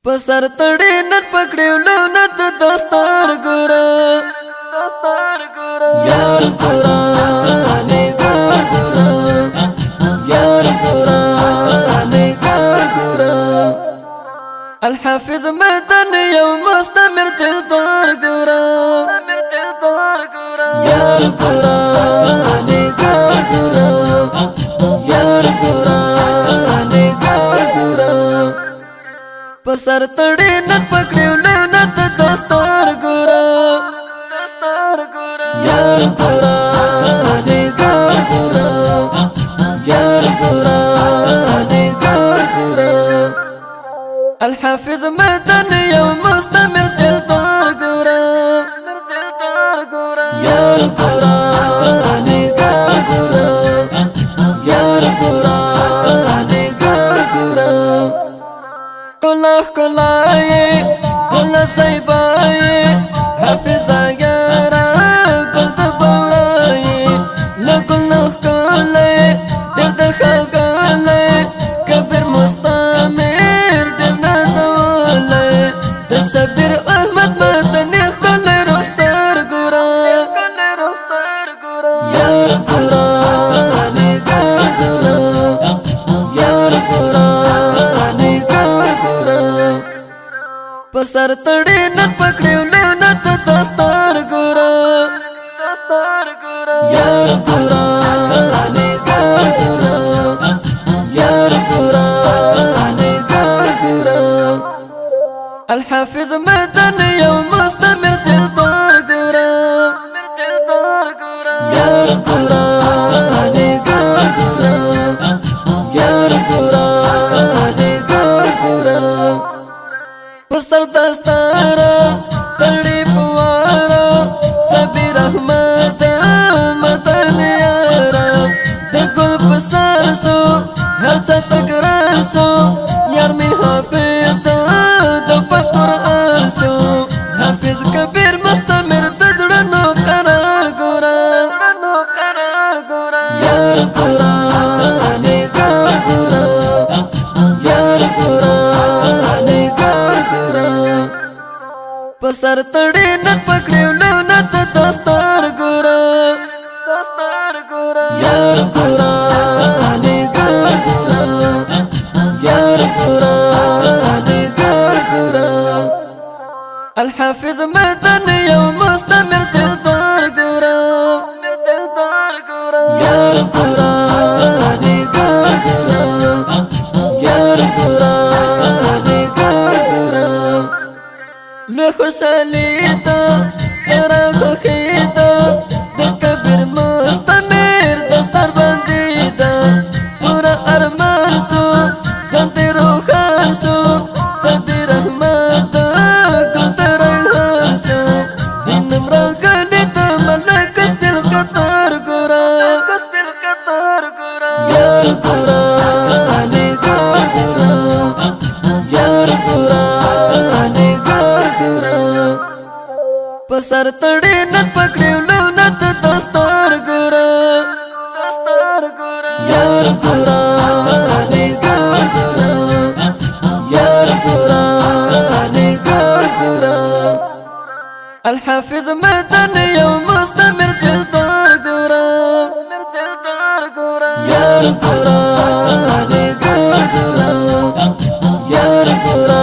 پسر تړي نن پکړیو نو نت دستار ګورا یار ګورا نګار ګورا یار ګورا نګار ګورا الحافظ مدن یو مستمر دلدار ګورا یار ګورا نګار ګورا یار ګورا نګار ګورا پسر تړي نن پکړیو نو نت دستار ګورا یار ګورا نګار ګورا یار ګورا نګار ګورا الحافظ مدن یو مستمر دلدار ګورا یار ګورا نګار ګورا یار ګورا نګار ګورا کلا سایبای حافظ یارا کل دبورای لکل نخکالی درد خلقالی کبیر مستامر در نازوالی تشبیر احمد مدنی خکالی رخصار گورا یار گورا نگار گورا یار گورا نگار گورا پسر تړي نن پکړیو نو نت دستار ګورا یار ګورا نګار ګورا یار ګورا نګار ګورا الحافظ مدن یو مستمر دلدار ګورا یار ګورا نګار ګورا یار ګورا نګار ګورا پسر دستارا تړي پوارا شبیر احمد مدن یارا د ګل پسر سو هر څه تکرار سو یار می حافظ د قرآن سو حافظ کبیر مستمر د زړونو قرار ګورا یار ګورا نګار ګورا یار ګورا نګار ګورا پسر تړي نن پکړیو نو نت دستار ګورا یار ګورا نګار ګورا یار ګورا نګار ګورا الحافظ مدن یو مستمر دلدار ګورا یار ګورا نګار ګورا یار ګورا نګار ګورا لو خوشالیتا سترا خوخیتا د کبیر مستمر دستار بندیتا پورا ارمان سو شانتی روخان سو شانتی رحمت گل ترنگان سو وینم راگلیتا ملک سپیل قطار گورا یار گورا نگار گورا یار گورا نگار گورا پسر تړي نن پکړیو نو نت دستار ګورا یار ګورا نګار ګورا یار ګورا نګار ګورا الحافظ مدن یو مستمر دلدار ګورا یار ګورا نګار ګورا یار ګورا